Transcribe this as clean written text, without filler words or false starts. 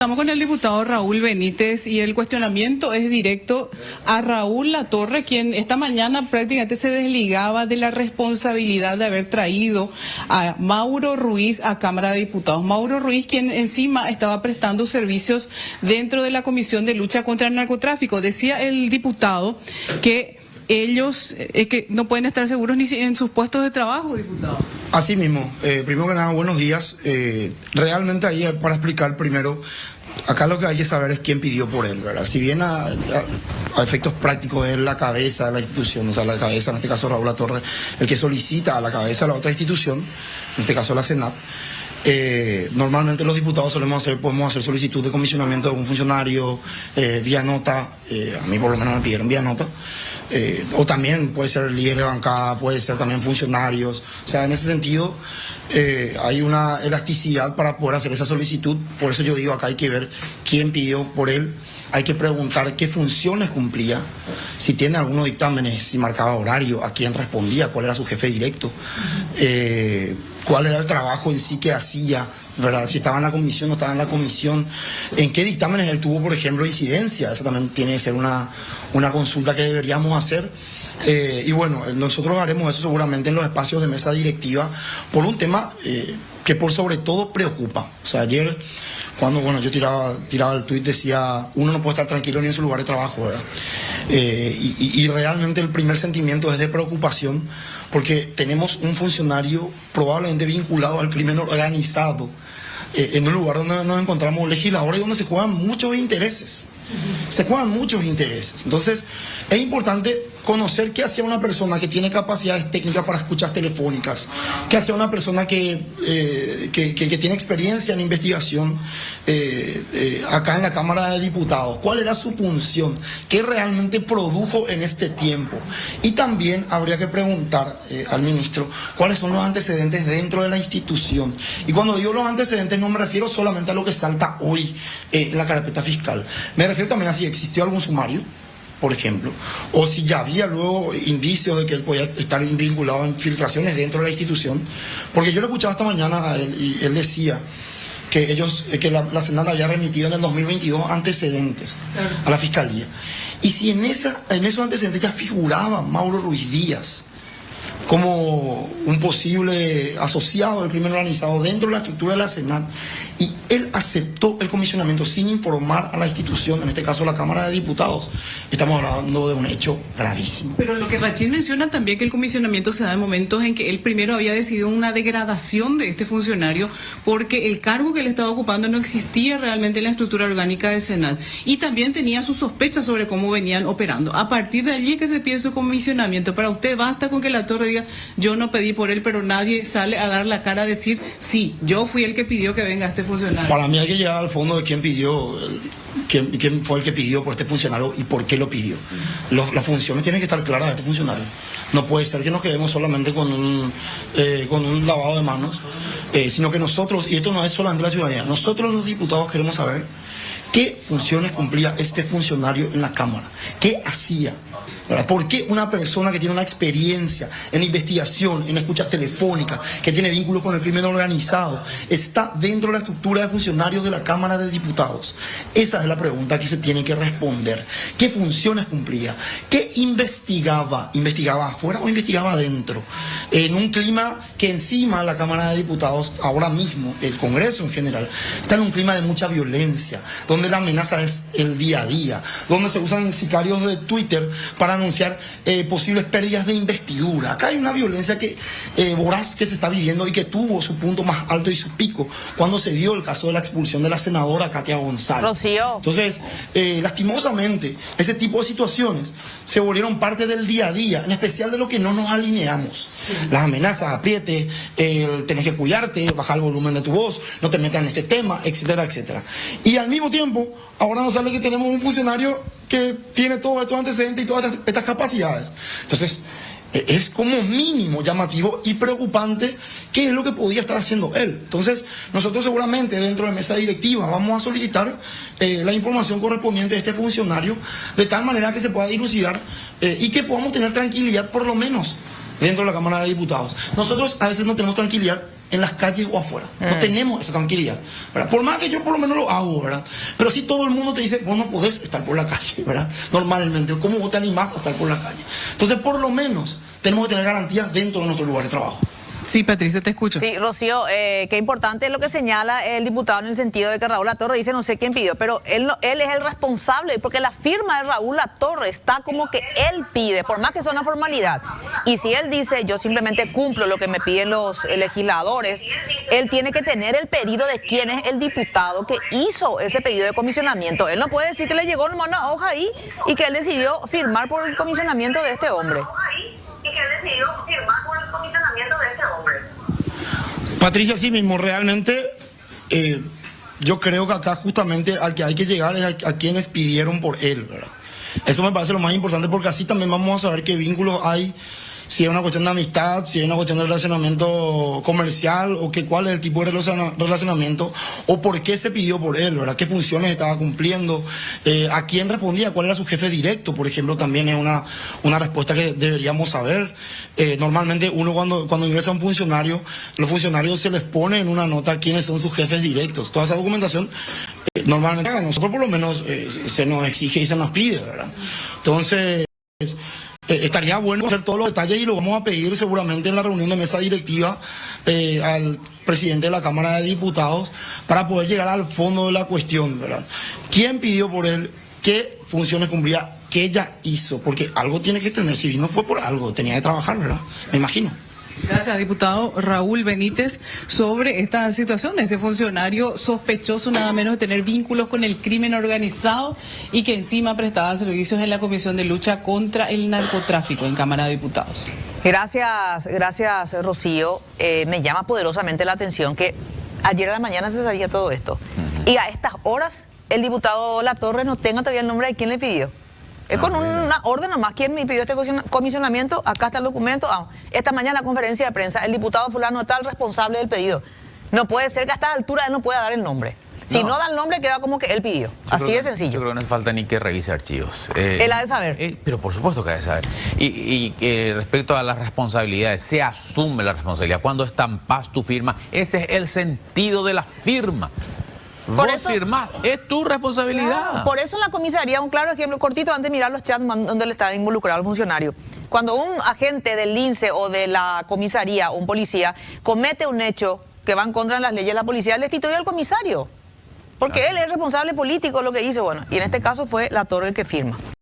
Estamos con el diputado Raúl Benítez y el cuestionamiento es directo a Raúl Latorre, quien esta mañana prácticamente se desligaba de la responsabilidad de haber traído a Mauro Ruiz a Cámara de Diputados. Mauro Ruiz, quien encima estaba prestando servicios dentro de la Comisión de Lucha contra el Narcotráfico. Decía el diputado que ellos que no pueden estar seguros ni en sus puestos de trabajo, diputado. Así mismo, primero que nada, buenos días. Realmente ahí, para explicar primero, acá lo que hay que saber es quién pidió por él, ¿verdad? Si bien a efectos prácticos es la cabeza de la institución, o sea, la cabeza, en este caso Raúl Latorre, el que solicita a la cabeza de la otra institución, en este caso la Senat. Normalmente los diputados podemos hacer solicitud de comisionamiento de algún funcionario vía nota. A mí por lo menos me pidieron vía nota. O también puede ser líder de bancada, puede ser también funcionarios. O sea, en ese sentido hay una elasticidad para poder hacer esa solicitud. Por eso yo digo, acá hay que ver quién pidió por él. Hay que preguntar qué funciones cumplía, si tiene algunos dictámenes, si marcaba horario, a quién respondía, cuál era su jefe directo, cuál era el trabajo en sí que hacía, ¿verdad? Si estaba en la comisión o no estaba en la comisión, en qué dictámenes él tuvo, por ejemplo, incidencia. Esa también tiene que ser una consulta que deberíamos hacer. Y bueno, nosotros haremos eso seguramente en los espacios de mesa directiva por un tema que por sobre todo preocupa. O sea, ayer cuando yo tiraba el tuit, decía, uno no puede estar tranquilo ni en su lugar de trabajo, ¿verdad? Y realmente el primer sentimiento es de preocupación, porque tenemos un funcionario probablemente vinculado al crimen organizado, en un lugar donde nos encontramos legisladores y donde se juegan muchos intereses. Se juegan muchos intereses. Entonces, es importante conocer qué hacía una persona que tiene capacidades técnicas para escuchas telefónicas, qué hacía una persona que tiene experiencia en investigación acá en la Cámara de Diputados, cuál era su función, qué realmente produjo en este tiempo. Y también habría que preguntar al ministro cuáles son los antecedentes dentro de la institución. Y cuando digo los antecedentes no me refiero solamente a lo que salta hoy en la carpeta fiscal, me refiero también a si existió algún sumario, por ejemplo, o si ya había luego indicios de que él podía estar vinculado a infiltraciones dentro de la institución. Porque yo lo escuchaba esta mañana a él, y él decía que la Senat había remitido en el 2022 antecedentes a la Fiscalía. Y si en esos antecedentes ya figuraba Mauro Ruiz Díaz como un posible asociado al crimen organizado dentro de la estructura de la Senat, y él aceptó el comisionamiento sin informar a la institución, en este caso la Cámara de Diputados, estamos hablando de un hecho gravísimo. Pero lo que Rachid menciona también, que el comisionamiento se da en momentos en que él primero había decidido una degradación de este funcionario, porque el cargo que él estaba ocupando no existía realmente en la estructura orgánica de Senat, y también tenía sus sospechas sobre cómo venían operando. A partir de allí es que se pide su comisionamiento. Para usted basta con que Latorre diga, yo no pedí por él, pero nadie sale a dar la cara a decir, sí, yo fui el que pidió que venga este funcionario. Para mí hay que llegar al fondo de quién pidió, quién fue el que pidió por este funcionario y por qué lo pidió. Las funciones tienen que estar claras de este funcionario. No puede ser que nos quedemos solamente con un lavado de manos, sino que nosotros, y esto no es solamente la ciudadanía, nosotros los diputados queremos saber qué funciones cumplía este funcionario en la Cámara, qué hacía. ¿Verdad? ¿Por qué una persona que tiene una experiencia en investigación, en escuchas telefónicas, que tiene vínculos con el crimen organizado, está dentro de la estructura de funcionarios de la Cámara de Diputados? Esa es la pregunta que se tiene que responder. ¿Qué funciones cumplía? ¿Qué investigaba? ¿Investigaba afuera o investigaba adentro? En un clima que encima la Cámara de Diputados, ahora mismo, el Congreso en general, está en un clima de mucha violencia, donde la amenaza es el día a día, donde se usan sicarios de Twitter para anunciar posibles pérdidas de investidura. Acá hay una violencia voraz que se está viviendo y que tuvo su punto más alto y su pico cuando se dio el caso de la expulsión de la senadora Katia González. Rocío. Entonces, lastimosamente, ese tipo de situaciones se volvieron parte del día a día, en especial de lo que no nos alineamos. Las amenazas, apriete, tenés que cuidarte, bajar el volumen de tu voz, no te metas en este tema, etcétera, etcétera. Y al mismo tiempo, ahora nos sale que tenemos un funcionario que tiene todos estos antecedentes y todas estas capacidades. Entonces, es como mínimo llamativo y preocupante qué es lo que podía estar haciendo él. Entonces, nosotros seguramente dentro de mesa directiva vamos a solicitar la información correspondiente de este funcionario, de tal manera que se pueda dilucidar y que podamos tener tranquilidad por lo menos dentro de la Cámara de Diputados. Nosotros a veces no tenemos tranquilidad en las calles o afuera. No tenemos esa tranquilidad, ¿verdad? Por más que yo por lo menos lo hago, ¿verdad? Pero si todo el mundo te dice, vos no podés estar por la calle, ¿verdad? Normalmente, ¿cómo vos te animás a estar por la calle? Entonces, por lo menos, tenemos que tener garantías dentro de nuestro lugar de trabajo. Sí, Patricia, te escucho. Sí, Rocío, qué importante es lo que señala el diputado en el sentido de que Raúl Latorre dice no sé quién pidió, pero él es el responsable, porque la firma de Raúl Latorre está como que él pide, por más que sea una formalidad. Y si él dice yo simplemente cumplo lo que me piden los legisladores, él tiene que tener el pedido de quién es el diputado que hizo ese pedido de comisionamiento. Él no puede decir que le llegó nomás una hoja ahí y que él decidió firmar por el comisionamiento de este hombre. Patricia, sí mismo, realmente yo creo que acá justamente al que hay que llegar es a quienes pidieron por él, ¿verdad? Eso me parece lo más importante porque así también vamos a saber qué vínculos hay, si es una cuestión de amistad, si es una cuestión de relacionamiento comercial o cuál es el tipo de relacionamiento o por qué se pidió por él, ¿verdad? ¿Qué funciones estaba cumpliendo? ¿A quién respondía? ¿Cuál era su jefe directo? Por ejemplo, también es una respuesta que deberíamos saber. Normalmente uno cuando ingresa a un funcionario, los funcionarios se les pone en una nota quiénes son sus jefes directos. Toda esa documentación normalmente a nosotros por lo menos se nos exige y se nos pide, ¿verdad? Entonces... estaría bueno hacer todos los detalles y lo vamos a pedir seguramente en la reunión de mesa directiva al presidente de la Cámara de Diputados para poder llegar al fondo de la cuestión, ¿verdad? ¿Quién pidió por él? ¿Qué funciones cumplía? ¿Qué ella hizo? Porque algo tiene que tener, si no fue por algo, tenía que trabajar, ¿verdad? Me imagino. Gracias, diputado Raúl Benítez, sobre esta situación de este funcionario sospechoso nada menos de tener vínculos con el crimen organizado y que encima prestaba servicios en la Comisión de Lucha contra el Narcotráfico en Cámara de Diputados. Gracias, Rocío. Me llama poderosamente la atención que ayer a la mañana se sabía todo esto. Y a estas horas el diputado Latorre no tenga todavía el nombre de quién le pidió. Es con una orden nomás. ¿Quién me pidió este comisionamiento? Acá está el documento. Esta mañana conferencia de prensa, el diputado fulano está el responsable del pedido. No puede ser que a esta altura él no pueda dar el nombre. Si no da el nombre, queda como que él pidió. Así de sencillo. Yo creo que no hace falta ni que revise archivos. Él ha de saber. Pero por supuesto que ha de saber. Y respecto a las responsabilidades, se asume la responsabilidad. Cuando estampas tu firma, ese es el sentido de la firma. Vos firmás, es tu responsabilidad. No, por eso en la comisaría, un claro ejemplo, cortito, antes de mirar los chats donde le estaba involucrado el funcionario. Cuando un agente del lince o de la comisaría o un policía comete un hecho que va en contra de las leyes de la policía, le destituye al comisario. Porque él es responsable político de lo que hizo. Bueno, y en este caso fue Latorre el que firma.